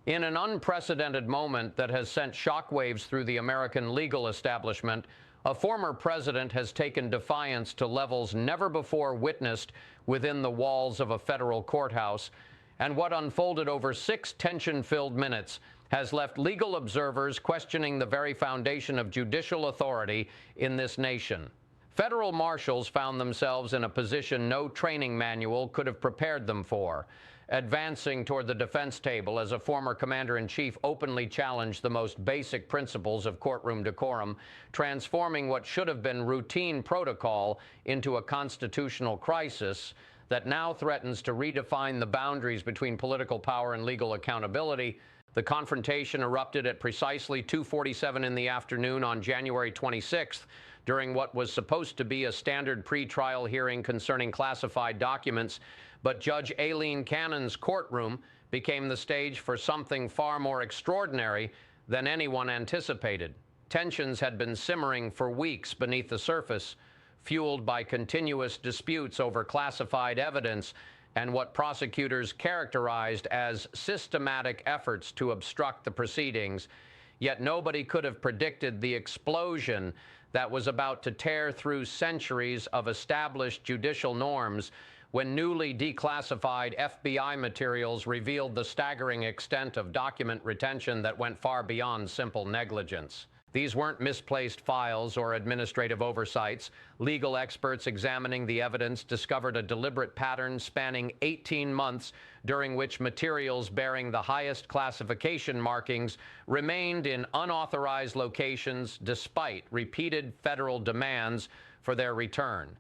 In an unprecedented moment that has sent shockwaves through the American legal establishment, a former president has taken defiance to levels never before witnessed within the walls of a federal courthouse, and what unfolded over 6 tension-filled minutes has left legal observers questioning the very foundation of judicial authority in this nation. Federal marshals found themselves in a position no training manual could have prepared them for, advancing toward the defense table as a former commander-in-chief openly challenged the most basic principles of courtroom decorum, transforming what should have been routine protocol into a constitutional crisis that now threatens to redefine the boundaries between political power and legal accountability. The confrontation erupted at precisely 2:47 in the afternoon on January 26th, during what was supposed to be a standard pretrial hearing concerning classified documents, but Judge Aileen Cannon's courtroom became the stage for something far more extraordinary than anyone anticipated. Tensions had been simmering for weeks beneath the surface, fueled by continuous disputes over classified evidence and what prosecutors characterized as systematic efforts to obstruct the proceedings. Yet nobody could have predicted the explosion that was about to tear through centuries of established judicial norms when newly declassified FBI materials revealed the staggering extent of document retention that went far beyond simple negligence. These weren't misplaced files or administrative oversights. Legal experts examining the evidence discovered a deliberate pattern spanning 18 months during which materials bearing the highest classification markings remained in unauthorized locations despite repeated federal demands for their return.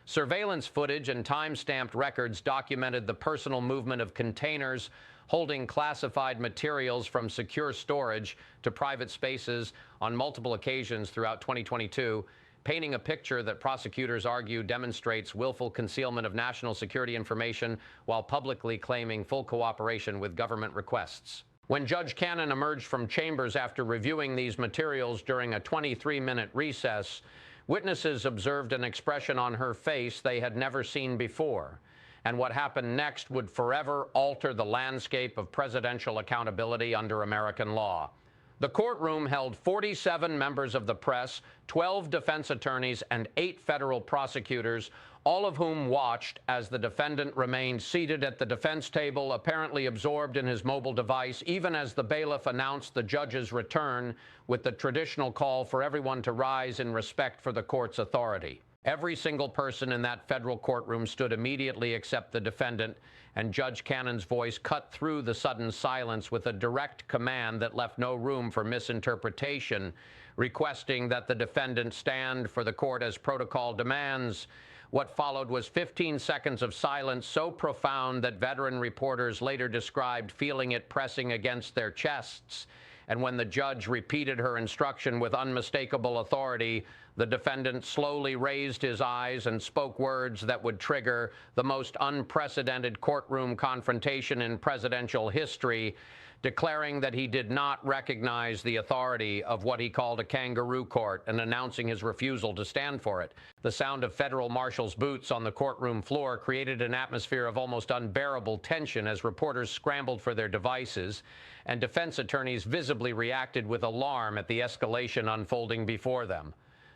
Surveillance footage and time-stamped records documented the personal movement of containers holding classified materials from secure storage to private spaces on multiple occasions throughout 2022, painting a picture that prosecutors argue demonstrates willful concealment of national security information while publicly claiming full cooperation with government requests. When Judge Cannon emerged from chambers after reviewing these materials during a 23-minute recess, witnesses observed an expression on her face they had never seen before. And what happened next would forever alter the landscape of presidential accountability under American law. The courtroom held 47 members of the press, 12 defense attorneys, and 8 federal prosecutors, all of whom watched as the defendant remained seated at the defense table, apparently absorbed in his mobile device, even as the bailiff announced the judge's return with the traditional call for everyone to rise in respect for the court's authority. Every single person in that federal courtroom stood immediately except the defendant, and Judge Cannon's voice cut through the sudden silence with a direct command that left no room for misinterpretation, requesting that the defendant stand for the court as protocol demands. What followed was 15 seconds of silence so profound that veteran reporters later described feeling it pressing against their chests. And when the judge repeated her instruction with unmistakable authority, the defendant slowly raised his eyes and spoke words that would trigger the most unprecedented courtroom confrontation in presidential history, declaring that he did not recognize the authority of what he called a kangaroo court and announcing his refusal to stand for it. The sound of federal marshals' boots on the courtroom floor created an atmosphere of almost unbearable tension as reporters scrambled for their devices, and defense attorneys visibly reacted with alarm at the escalation unfolding before them.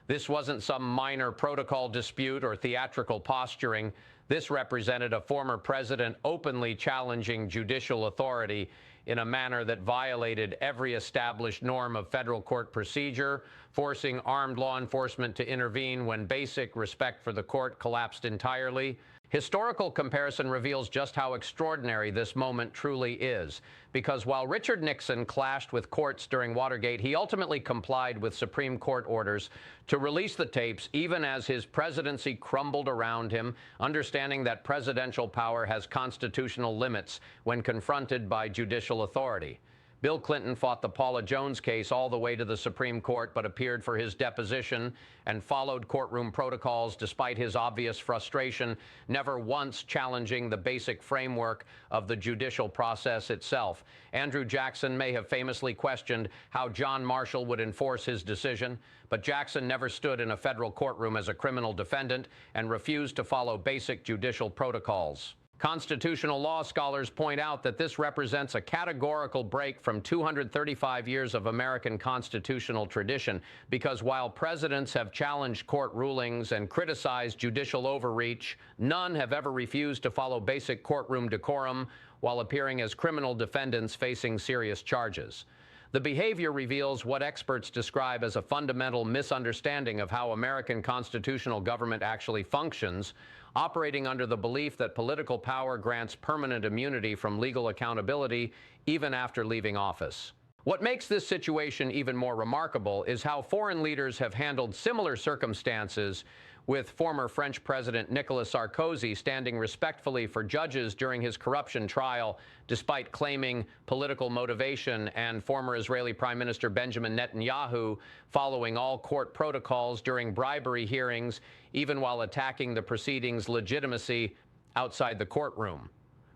This wasn't some minor protocol dispute or theatrical posturing. This represented a former president openly challenging judicial authority in a manner that violated every established norm of federal court procedure, forcing armed law enforcement to intervene when basic respect for the court collapsed entirely. Historical comparison reveals just how extraordinary this moment truly is, because while Richard Nixon clashed with courts during Watergate, he ultimately complied with Supreme Court orders to release the tapes even as his presidency crumbled around him, understanding that presidential power has constitutional limits when confronted by judicial authority. Bill Clinton fought the Paula Jones case all the way to the Supreme Court, but appeared for his deposition and followed courtroom protocols despite his obvious frustration, never once challenging the basic framework of the judicial process itself. Andrew Jackson may have famously questioned how John Marshall would enforce his decision, but Jackson never stood in a federal courtroom as a criminal defendant and refused to follow basic judicial protocols. Constitutional law scholars point out that this represents a categorical break from 235 years of American constitutional tradition, because while presidents have challenged court rulings and criticized judicial overreach, none have ever refused to follow basic courtroom decorum while appearing as criminal defendants facing serious charges. The behavior reveals what experts describe as a fundamental misunderstanding of how American constitutional government actually functions, operating under the belief that political power grants permanent immunity from legal accountability even after leaving office. What makes this situation even more remarkable is how foreign leaders have handled similar circumstances, with former French President Nicolas Sarkozy standing respectfully for judges during his corruption trial, despite claiming political motivation, and former Israeli Prime Minister Benjamin Netanyahu following all court protocols during bribery hearings, even while attacking the proceedings' legitimacy outside the courtroom.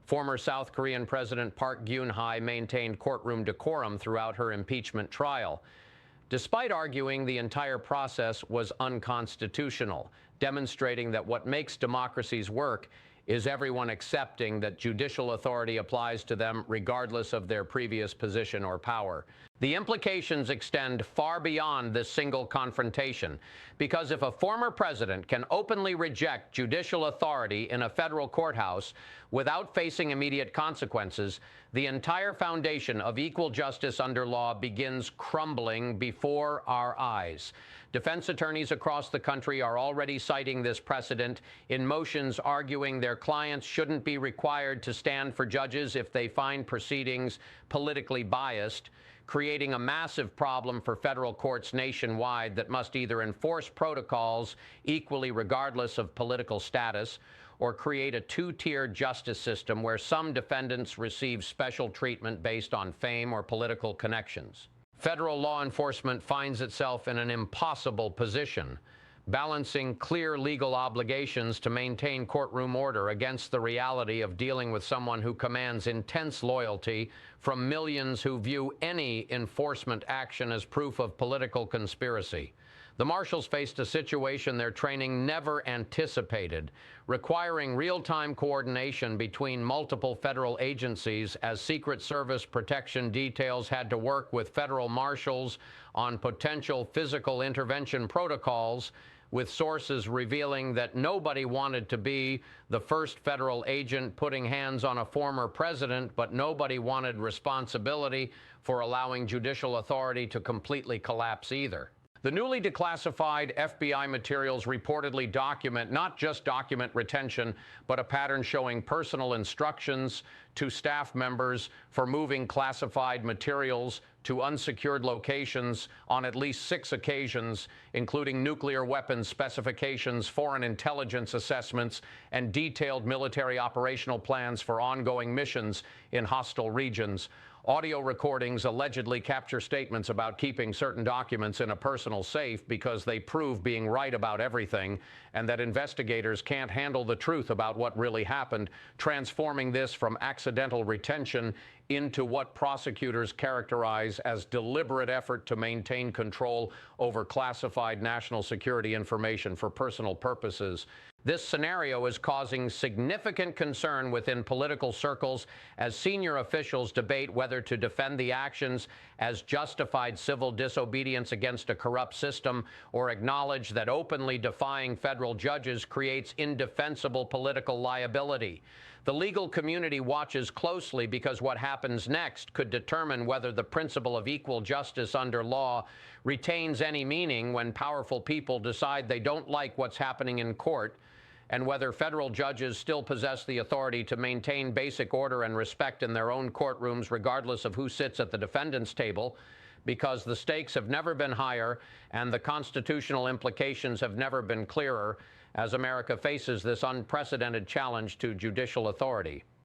Former South Korean President Park Geun-hye maintained courtroom decorum throughout her impeachment trial, despite arguing the entire process was unconstitutional, demonstrating that what makes democracies work is everyone accepting that judicial authority applies to them regardless of their previous position or power. The implications extend far beyond this single confrontation, because if a former president can openly reject judicial authority in a federal courthouse without facing immediate consequences, the entire foundation of equal justice under law begins crumbling before our eyes. Defense attorneys across the country are already citing this precedent in motions arguing their clients shouldn't be required to stand for judges if they find proceedings politically biased, creating a massive problem for federal courts nationwide that must either enforce protocols equally regardless of political status, or create a two-tier justice system where some defendants receive special treatment based on fame or political connections. Federal law enforcement finds itself in an impossible position, balancing clear legal obligations to maintain courtroom order against the reality of dealing with someone who commands intense loyalty from millions who view any enforcement action as proof of political conspiracy. The Marshals faced a situation their training never anticipated, requiring real-time coordination between multiple federal agencies as Secret Service protection details had to work with federal marshals on potential physical intervention protocols, with sources revealing that nobody wanted to be the first federal agent putting hands on a former president, but nobody wanted responsibility for allowing judicial authority to completely collapse either. The newly declassified FBI materials reportedly document not just document retention, but a pattern showing personal instructions to staff members for moving classified materials to unsecured locations on at least 6 occasions, including nuclear weapons specifications, foreign intelligence assessments, and detailed military operational plans for ongoing missions in hostile regions. Audio recordings allegedly capture statements about keeping certain documents in a personal safe because they prove being right about everything, and that investigators can't handle the truth about what really happened, transforming this from accidental retention into what prosecutors characterize as deliberate effort to maintain control over classified national security information for personal purposes. This scenario is causing significant concern within political circles as senior officials debate whether to defend the actions as justified civil disobedience against a corrupt system, or acknowledge that openly defying federal judges creates indefensible political liability. The legal community watches closely because what happens next could determine whether the principle of equal justice under law retains any meaning when powerful people decide they don't like what's happening in court, and whether federal judges still possess the authority to maintain basic order and respect in their own courtrooms regardless of who sits at the defendant's table, because the stakes have never been higher and the constitutional implications have never been clearer as America faces this unprecedented challenge to judicial authority.